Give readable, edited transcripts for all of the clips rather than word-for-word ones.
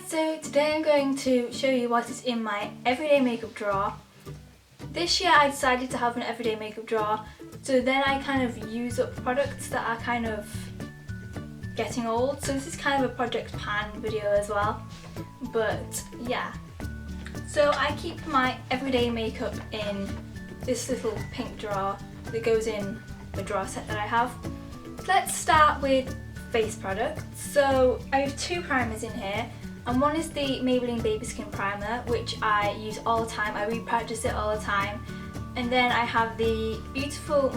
So today I'm going to show you what is in my everyday makeup drawer. This year I decided to have an everyday makeup drawer, so then I kind of use up products that are kind of getting old. So this is kind of a Project Pan video as well, but yeah. So I keep my everyday makeup in this little pink drawer that goes in the drawer set that I have. Let's start with face products. So I have two primers in here, and one is the Maybelline Baby Skin Primer, which I use all the time. I repurchase it all the time. And then I have the Beautiful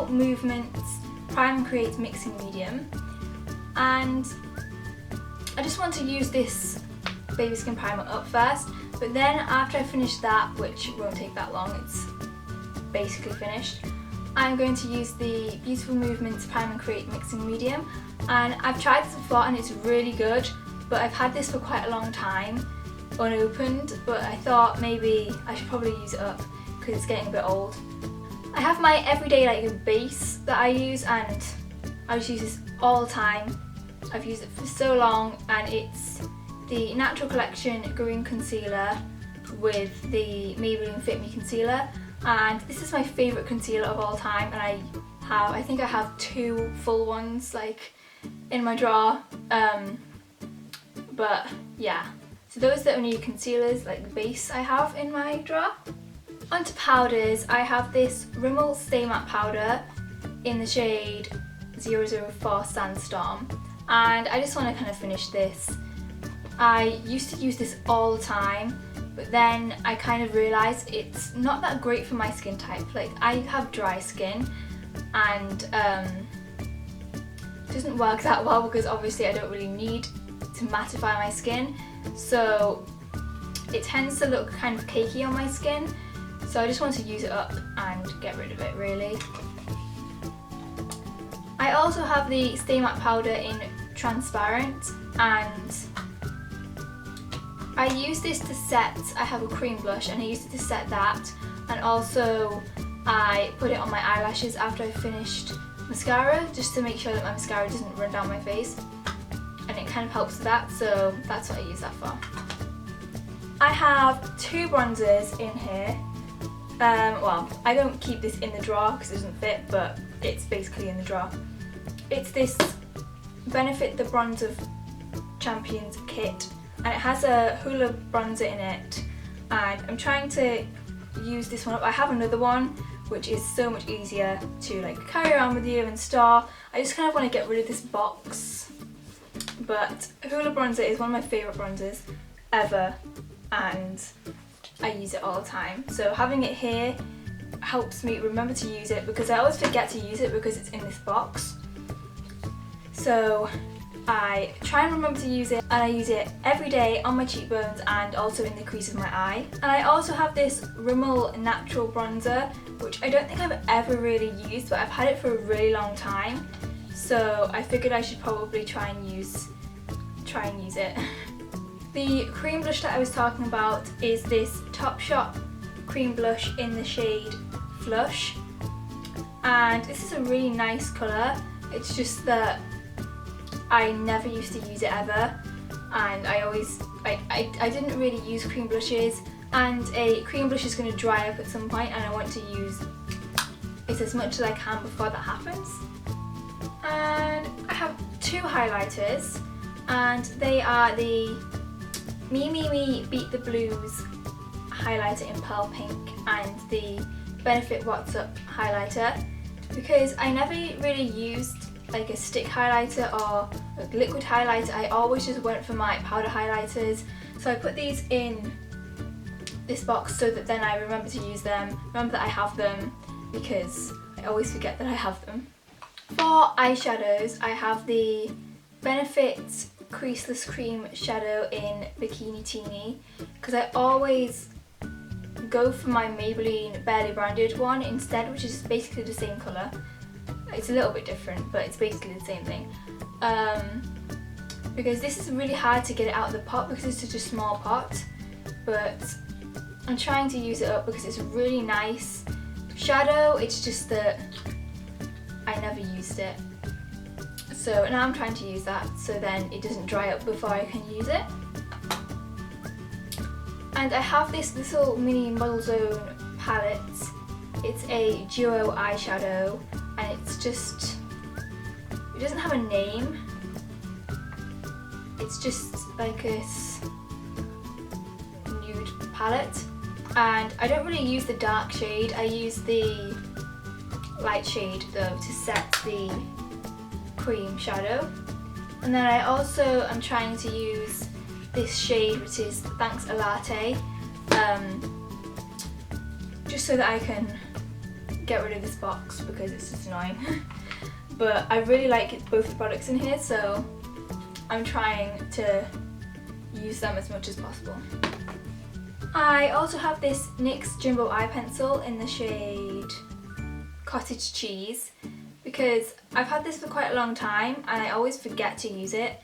Movements Prime and Create Mixing Medium. And I just want to use this Baby Skin Primer up first, but then after I finish that, which won't take that long, it's basically finished, I'm going to use the Beautiful Movements Prime and Create Mixing Medium. And I've tried this before and it's really good, but I've had this for quite a long time unopened, but I thought maybe I should probably use it up because it's getting a bit old. I have my everyday base that I use, and I just use this all the time. I've used it for so long, and it's the Natural Collection Green Concealer with the Maybelline Fit Me Concealer. And this is my favourite concealer of all time, and I think I have two full ones in my drawer, but yeah. So those are the only concealers, the base I have in my drawer. Onto powders, I have this Rimmel Stay Matte Powder in the shade 004 Sandstorm, and I just want to kind of finish this. I used to use this all the time, but then I kind of realised it's not that great for my skin type. I have dry skin, and it doesn't work that well because obviously I don't really need to mattify my skin, so it tends to look kind of cakey on my skin. So I just want to use it up and get rid of it, really. I also have the Stay Matte Powder in Transparent, and I use this to set, I have a cream blush and I use it to set that, and also I put it on my eyelashes after I finished mascara, just to make sure that my mascara doesn't run down my face, and it kind of helps with that, so that's what I use that for. I have two bronzers in here. Well, I don't keep this in the drawer because it doesn't fit, but it's basically in the drawer. It's this Benefit the Bronze of Champions kit, and it has a Hoola bronzer in it, and I'm trying to use this one up. I have another one which is so much easier to carry around with you and store. I just kind of want to get rid of this box, but Hoola bronzer is one of my favourite bronzers ever, and I use it all the time. So having it here helps me remember to use it, because I always forget to use it because it's in this box. So I try and remember to use it, and I use it every day on my cheekbones and also in the crease of my eye. And I also have this Rimmel Natural Bronzer, which I don't think I've ever really used, but I've had it for a really long time, so I figured I should probably try and use it. The cream blush that I was talking about is this Topshop cream blush in the shade Flush, and this is a really nice colour. It's just that I never used to use it ever, and I didn't really use cream blushes, and a cream blush is going to dry up at some point, and I want to use it as much as I can before that happens. And I have two highlighters, and they are the Me Beat the Blues highlighter in Pearl Pink and the Benefit What's Up highlighter, because I never really used a stick highlighter or a liquid highlighter. I always just went for my powder highlighters, so I put these in this box so that then I remember to use them, remember that I have them, because I always forget that I have them. For eyeshadows, I have the Benefit Creaseless Cream Shadow in Bikini Teeny, because I always go for my Maybelline Barely Branded one instead, which is basically the same colour. It's a little bit different, but it's basically the same thing. Because this is really hard to get it out of the pot because it's such a small pot, but I'm trying to use it up because it's a really nice shadow. It's just that I never used it. So now I'm trying to use that so then it doesn't dry up before I can use it. And I have this little mini Model Zone palette. It's a duo eyeshadow and it's just, it doesn't have a name. It's just like this nude palette. And I don't really use the dark shade, I use the light shade though to set the cream shadow. And then I also am trying to use this shade, which is Thanks a Latte, just so that I can get rid of this box because it's just annoying. But I really like both the products in here, so I'm trying to use them as much as possible. I also have this NYX Jumbo Eye Pencil in the shade Cottage Cheese because I've had this for quite a long time and I always forget to use it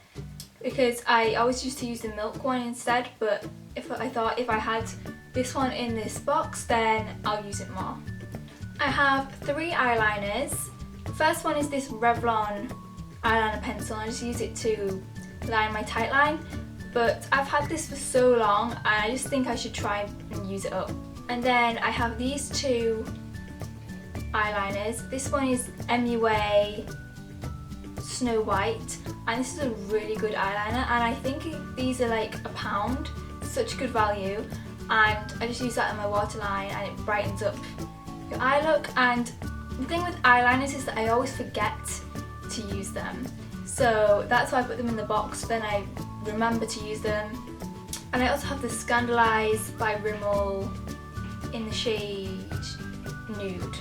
because I always used to use the milk one instead, but I thought if I had this one in this box then I'll use it more. I have 3 eyeliners. The first one is this Revlon eyeliner pencil. I just use it to line my tight line. But I've had this for so long and I just think I should try and use it up. And then I have these 2 eyeliners. This one is MUA Snow White and this is a really good eyeliner and I think these are like £1. Such good value, and I just use that in my waterline and it brightens up your eye look. And the thing with eyeliners is that I always forget to use them. So that's why I put them in the box, then I remember to use them. And I also have the Scandaleyes by Rimmel in the shade Nude,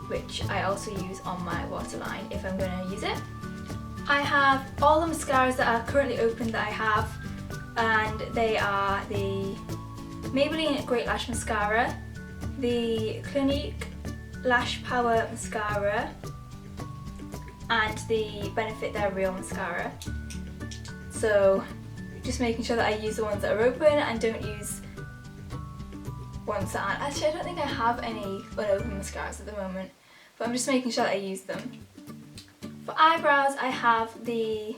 which I also use on my waterline if I'm going to use it. I have all the mascaras that are currently open that I have, and they are the Maybelline Great Lash Mascara, the Clinique Lash Power Mascara, and the Benefit They're Real Mascara. So just making sure that I use the ones that are open and don't use ones that aren't. Actually, I don't think I have any unopened mascaras at the moment, but I'm just making sure that I use them. For eyebrows, I have the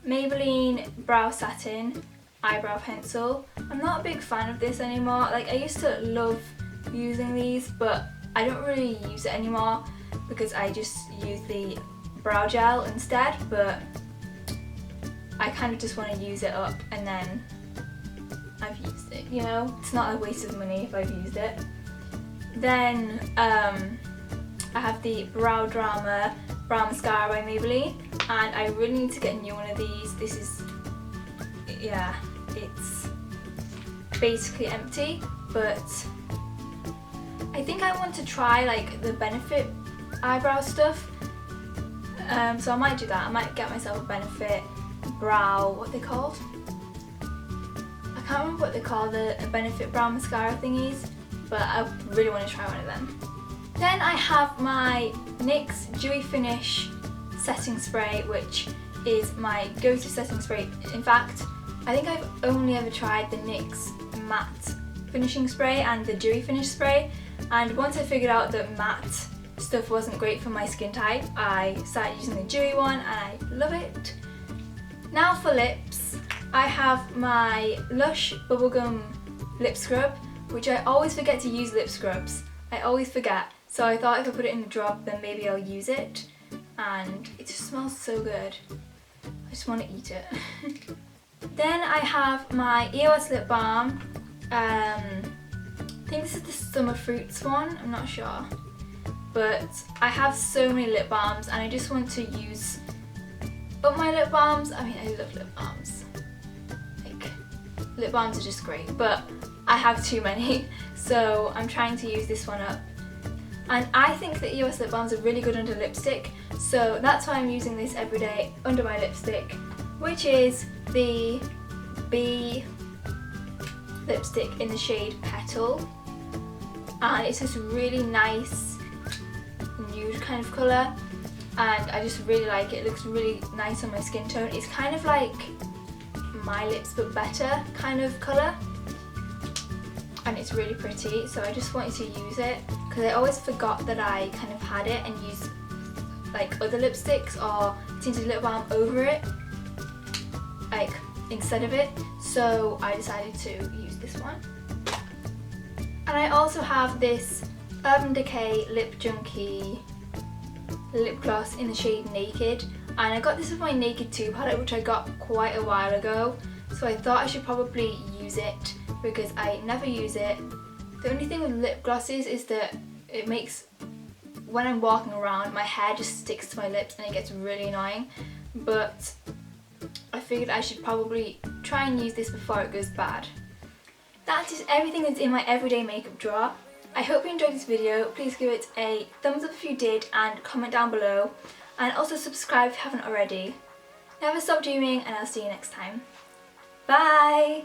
Maybelline Brow Satin eyebrow pencil. I'm not a big fan of this anymore. Like, I used to love using these, but I don't really use it anymore because I just use the brow gel instead, but I kind of just want to use it up and then I've used it, you know? It's not a waste of money if I've used it. Then I have the Brow Drama Brow Mascara by Maybelline, and I really need to get a new one of these. This is, yeah, it's basically empty, but I think I want to try like the Benefit eyebrow stuff. So I might do that. I might get myself a Benefit brow, what are they called? I can't remember what they call the Benefit brow mascara thingies, but I really want to try one of them. Then I have my NYX Dewy Finish setting spray, which is my go-to setting spray. In fact, I think I've only ever tried the NYX matte finishing spray and the dewy finish spray, and once I figured out that matte stuff wasn't great for my skin type, I started using the dewy one and I love it. Now for lips, I have my Lush Bubblegum Lip Scrub, which I always forget to use lip scrubs. I always forget. So I thought if I put it in the drop, then maybe I'll use it. And it just smells so good. I just want to eat it. Then I have my EOS Lip Balm. I think this is the Summer Fruits one, I'm not sure. But I have so many lip balms and I just want to use up my lip balms. I mean, I love lip balms. Like, lip balms are just great, but I have too many. So I'm trying to use this one up. And I think that EOS lip balms are really good under lipstick, so that's why I'm using this every day under my lipstick, which is the B lipstick in the shade Petal. And it's this really nice nude kind of colour, and I just really like it. It looks really nice on my skin tone. It's kind of like My Lips but better kind of colour, and it's really pretty, so I just wanted to use it because I always forgot that I kind of had it and used like other lipsticks or tinted lip balm over it, like instead of it, so I decided to use this one. And I also have this Urban Decay Lip Junkie lip gloss in the shade Naked, and I got this with my Naked 2 palette, which I got quite a while ago, so I thought I should probably use it because I never use it. The only thing with lip glosses is that it makes, when I'm walking around, my hair just sticks to my lips and it gets really annoying, but I figured I should probably try and use this before it goes bad. That is everything that's in my everyday makeup drawer. I hope you enjoyed this video. Please give it a thumbs up if you did and comment down below, and also subscribe if you haven't already. Never stop dreaming, and I'll see you next time. Bye!